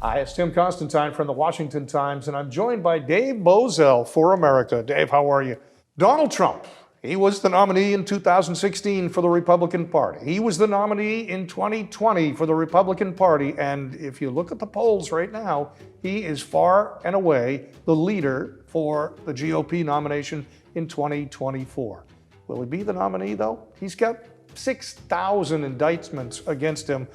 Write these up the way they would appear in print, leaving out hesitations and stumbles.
Hi, it's Tim Constantine from the Washington Times, and I'm joined by Dave Bozell for America. Dave, how are you? Donald Trump, he was the nominee in 2016 for the Republican Party. He was the nominee in 2020 for the Republican Party, and if you look at the polls right now, he is far and away the leader for the GOP nomination in 2024. Will he be the nominee, though? He's got 6,000 indictments against him,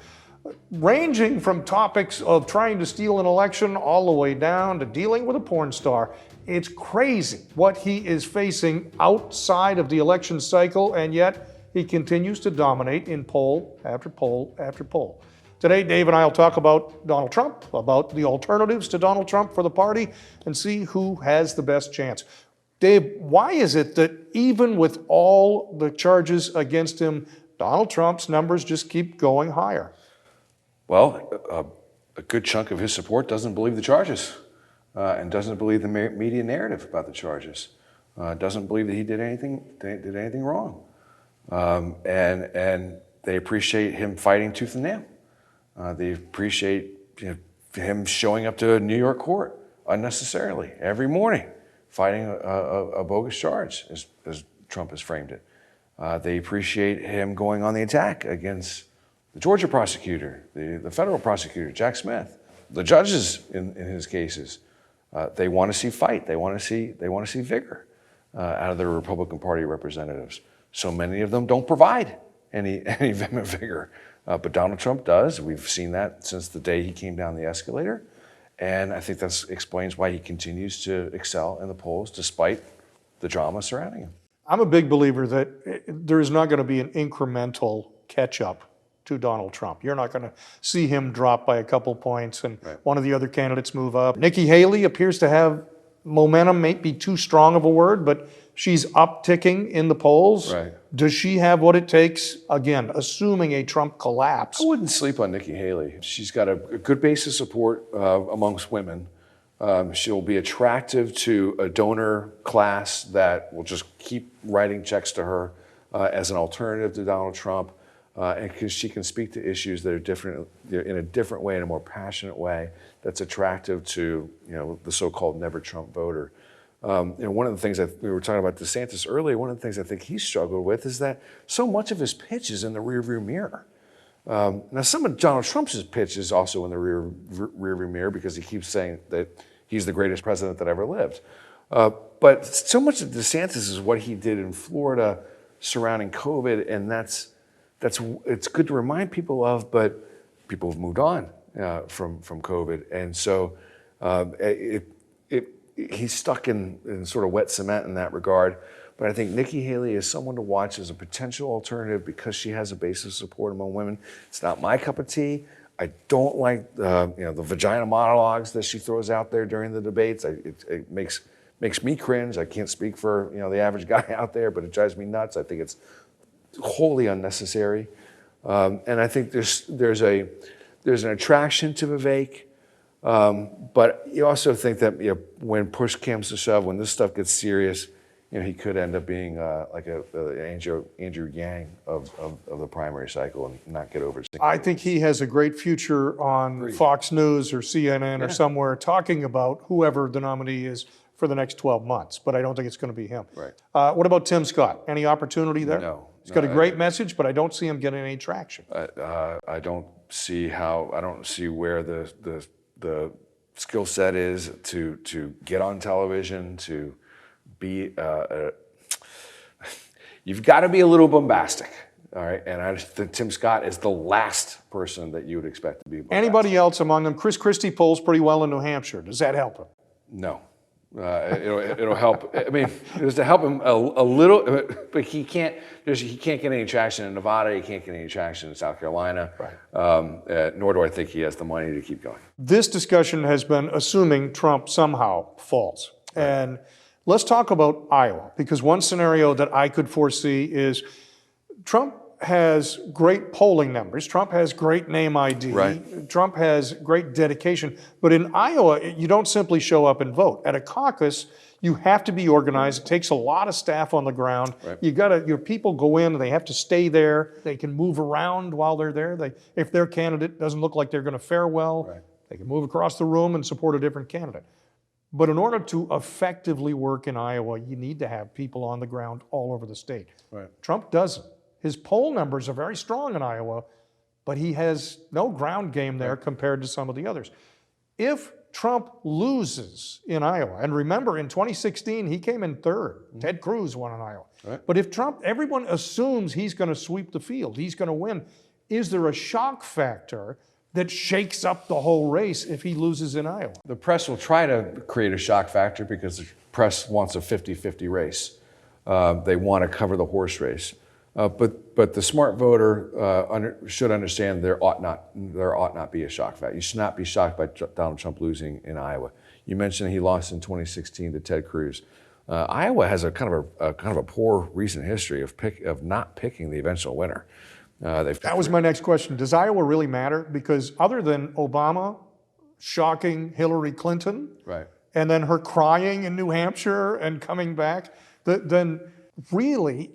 ranging from topics of trying to steal an election all the way down to dealing with a porn star. It's crazy what he is facing outside of the election cycle, and yet he continues to dominate in poll after poll after poll. Today, Dave and I will talk about Donald Trump, about the alternatives to Donald Trump for the party, and see who has the best chance. Dave, why is it that even with all the charges against him, Donald Trump's numbers just keep going higher? Well, a good chunk of his support doesn't believe the charges and doesn't believe the media narrative about the charges. Doesn't believe that he did anything wrong, and they appreciate him fighting tooth and nail. They appreciate him showing up to a New York court unnecessarily every morning, fighting a bogus charge, as Trump has framed it. They appreciate him going on the attack against the Georgia prosecutor, the federal prosecutor, Jack Smith, the judges in his cases. They want to see fight. They want to see vigor out of the Republican Party representatives. So many of them don't provide any vehement vigor, but Donald Trump does. We've seen that since the day he came down the escalator, and I think that explains why he continues to excel in the polls despite the drama surrounding him. I'm a big believer that there is not going to be an incremental catch-up to Donald Trump. You're not going to see him drop by a couple points and one of the other candidates move up. Nikki Haley appears to have momentum, may be too strong of a word, but she's upticking in the polls. Right. Does she have what it takes, again, assuming a Trump collapse? I wouldn't sleep on Nikki Haley. She's got a good base of support amongst women. She'll be attractive to a donor class that will just keep writing checks to her as an alternative to Donald Trump. And because she can speak to issues that are different, in a different way, in a more passionate way, that's attractive to the so-called never Trump voter. One of the things that we were talking about DeSantis earlier, one of the things I think he struggled with is that so much of his pitch is in the rearview mirror. Now, some of Donald Trump's pitch is also in the rearview mirror because he keeps saying that he's the greatest president that ever lived. But so much of DeSantis is what he did in Florida surrounding COVID, and it's good to remind people of, but people have moved on from COVID, and so he's stuck in sort of wet cement in that regard. But I think Nikki Haley is someone to watch as a potential alternative because she has a base of support among women. It's not my cup of tea. I don't like the vagina monologues that she throws out there during the debates. It makes me cringe. I can't speak for the average guy out there, but it drives me nuts. I think it's wholly unnecessary, and I think there's an attraction to Vivek, but you also think that when push comes to shove, when this stuff gets serious, he could end up being like an Andrew Yang of the primary cycle and not get over it. I think he has a great future on Fox News or CNN or somewhere talking about whoever the nominee is for the next 12 months, but I don't think it's going to be him. Right. What about Tim Scott? Any opportunity there? No. He's got a great message, but I don't see him getting any traction. I don't see where the skill set is to get on television, to be. You've got to be a little bombastic, all right? And I think Tim Scott is the last person that you would expect to be bombastic. Anybody else among them? Chris Christie polls pretty well in New Hampshire. Does that help him? No. It'll help. I mean, it was to help him a little, but he can't get any traction in Nevada. He can't get any traction in South Carolina. Right. Nor do I think he has the money to keep going. This discussion has been assuming Trump somehow falls. Right. And let's talk about Iowa, because one scenario that I could foresee is Trump has great polling numbers. Trump has great name ID. Right. Trump has great dedication. But in Iowa, you don't simply show up and vote. At a caucus, you have to be organized. It takes a lot of staff on the ground. Right. Your people go in, and they have to stay there. They can move around while they're there. If their candidate doesn't look like they're going to fare well, They can move across the room and support a different candidate. But in order to effectively work in Iowa, you need to have people on the ground all over the state. Right. Trump doesn't. His poll numbers are very strong in Iowa, but he has no ground game there compared to some of the others. If Trump loses in Iowa, and remember in 2016, he came in third. Ted Cruz won in Iowa. Right. But if Trump, everyone assumes he's going to sweep the field, he's going to win. Is there a shock factor that shakes up the whole race if he loses in Iowa? The press will try to create a shock factor because the press wants a 50-50 race. They want to cover the horse race. But the smart voter should understand there ought not be a shock factor. You should not be shocked by Donald Trump losing in Iowa. You mentioned he lost in 2016 to Ted Cruz. Iowa has a kind of a poor recent history of not picking the eventual winner. That was my next question. Does Iowa really matter? Because other than Obama shocking Hillary Clinton, right, and then her crying in New Hampshire and coming back, then really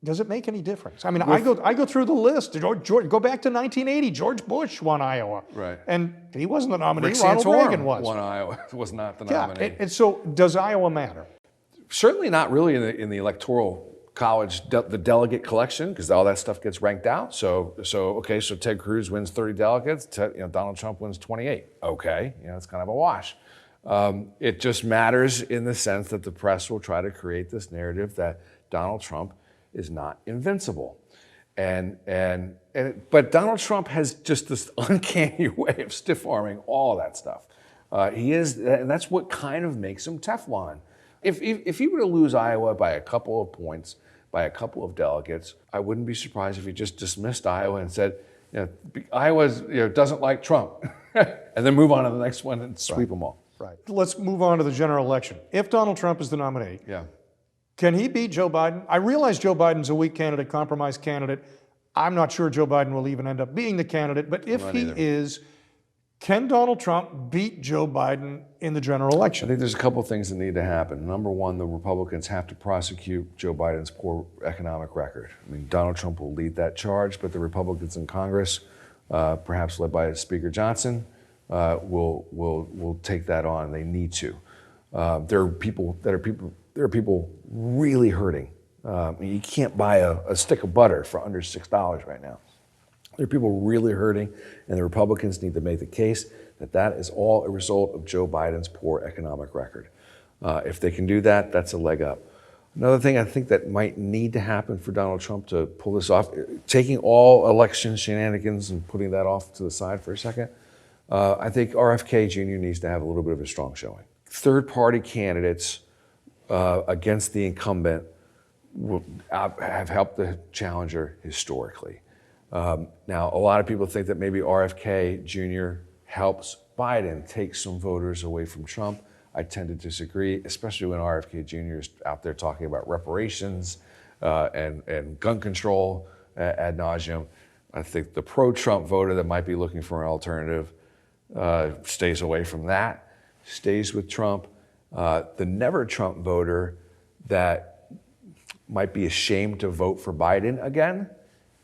does it make any difference? I mean, I go through the list. Go back to 1980. George Bush won Iowa, right, and he wasn't the nominee. Rick Ronald Santorum Reagan was. won Iowa. Was not the nominee. And so does Iowa matter? Certainly not really in the electoral college, the delegate collection, because all that stuff gets ranked out. So Ted Cruz wins 30 delegates. Donald Trump wins 28. Okay, it's kind of a wash. It just matters in the sense that the press will try to create this narrative that Donald Trump is not invincible, but Donald Trump has just this uncanny way of stiff-arming all that stuff. He is, and that's what kind of makes him Teflon. If he were to lose Iowa by a couple of points, by a couple of delegates, I wouldn't be surprised if he just dismissed Iowa and said, Iowa doesn't like Trump, and then move on to the next one and sweep them all. Right. Let's move on to the general election. If Donald Trump is the nominee, can he beat Joe Biden? I realize Joe Biden's a weak candidate, compromised candidate. I'm not sure Joe Biden will even end up being the candidate, but if he is, can Donald Trump beat Joe Biden in the general I election? think there's a couple things that need to happen. Number one, the Republicans have to prosecute Joe Biden's poor economic record. I mean, Donald Trump will lead that charge, but the Republicans in Congress, perhaps led by Speaker Johnson, will take that on. They need to. There are people really hurting. You can't buy a stick of butter for under $6 right now. There are people really hurting, and the Republicans need to make the case that that is all a result of Joe Biden's poor economic record. If they can do that, that's a leg up. Another thing I think that might need to happen for Donald Trump to pull this off, taking all election shenanigans and putting that off to the side for a second, I think RFK Jr. needs to have a little bit of a strong showing. Third-party candidates against the incumbent have helped the challenger historically. Now, a lot of people think that maybe RFK Jr. helps Biden take some voters away from Trump. I tend to disagree, especially when RFK Jr. is out there talking about reparations and gun control ad nauseum. I think the pro-Trump voter that might be looking for an alternative stays away from that, stays with Trump. The never-Trump voter that might be ashamed to vote for Biden again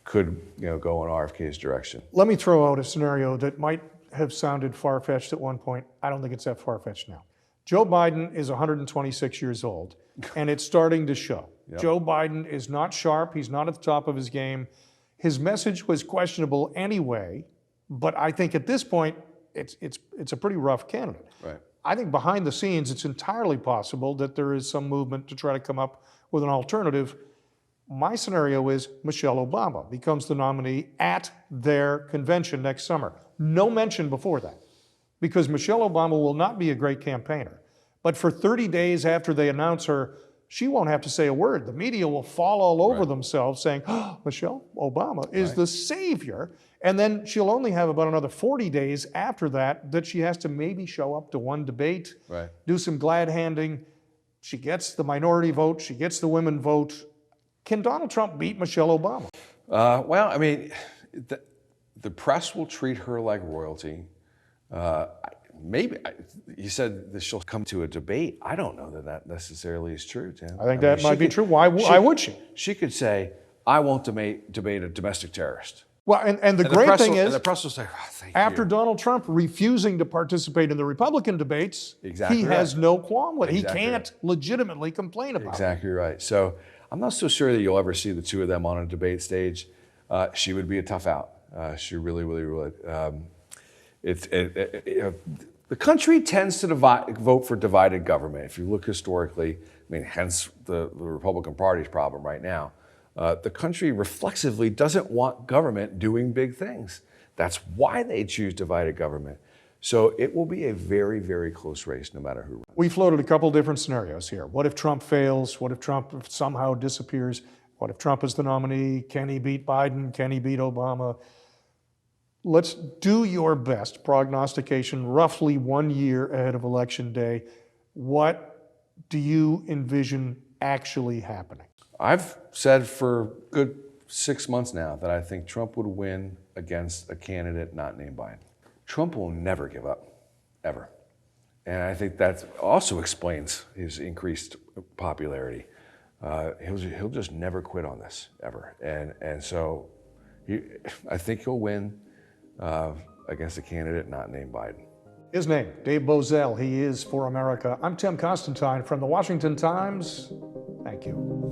could go in RFK's direction. Let me throw out a scenario that might have sounded far-fetched at one point. I don't think it's that far-fetched now. Joe Biden is 126 years old, and it's starting to show. Yep. Joe Biden is not sharp. He's not at the top of his game. His message was questionable anyway, but I think at this point, it's a pretty rough candidate. Right. I think behind the scenes, it's entirely possible that there is some movement to try to come up with an alternative. My scenario is Michelle Obama becomes the nominee at their convention next summer. No mention before that, because Michelle Obama will not be a great campaigner. But for 30 days after they announce her, she won't have to say a word. The media will fall all over themselves saying, oh, Michelle Obama is the savior. And then she'll only have about another 40 days after that she has to maybe show up to one debate, do some glad handing. She gets the minority vote, she gets the women vote. Can Donald Trump beat Michelle Obama? Well, I mean, the press will treat her like royalty. Maybe, you said that she'll come to a debate. I don't know that necessarily is true, Tim. I think that might be true. Why would she? She could say, I won't debate a domestic terrorist. Well, and the And the great press thing will, and is, the press will say, oh, thank after you. Donald Trump refusing to participate in the Republican debates, Exactly he right. has no qualm with it. He Exactly can't legitimately complain about it. Exactly right. So I'm not so sure that you'll ever see the two of them on a debate stage. She would be a tough out. She really, really would. The country tends to vote for divided government. If you look historically, I mean, hence the Republican Party's problem right now. The country reflexively doesn't want government doing big things. That's why they choose divided government. So it will be a very, very close race no matter who runs. We floated a couple different scenarios here. What if Trump fails? What if Trump somehow disappears? What if Trump is the nominee? Can he beat Biden? Can he beat Obama? Let's do your best prognostication roughly 1 year ahead of Election Day. What do you envision actually happening? I've said for a good 6 months now that I think Trump would win against a candidate not named Biden. Trump will never give up, ever. And I think that also explains his increased popularity. He'll just never quit on this, ever. And so I think he'll win against a candidate not named Biden. His name, Dave Bozell. He is For America. I'm Tim Constantine from the Washington Times. Thank you.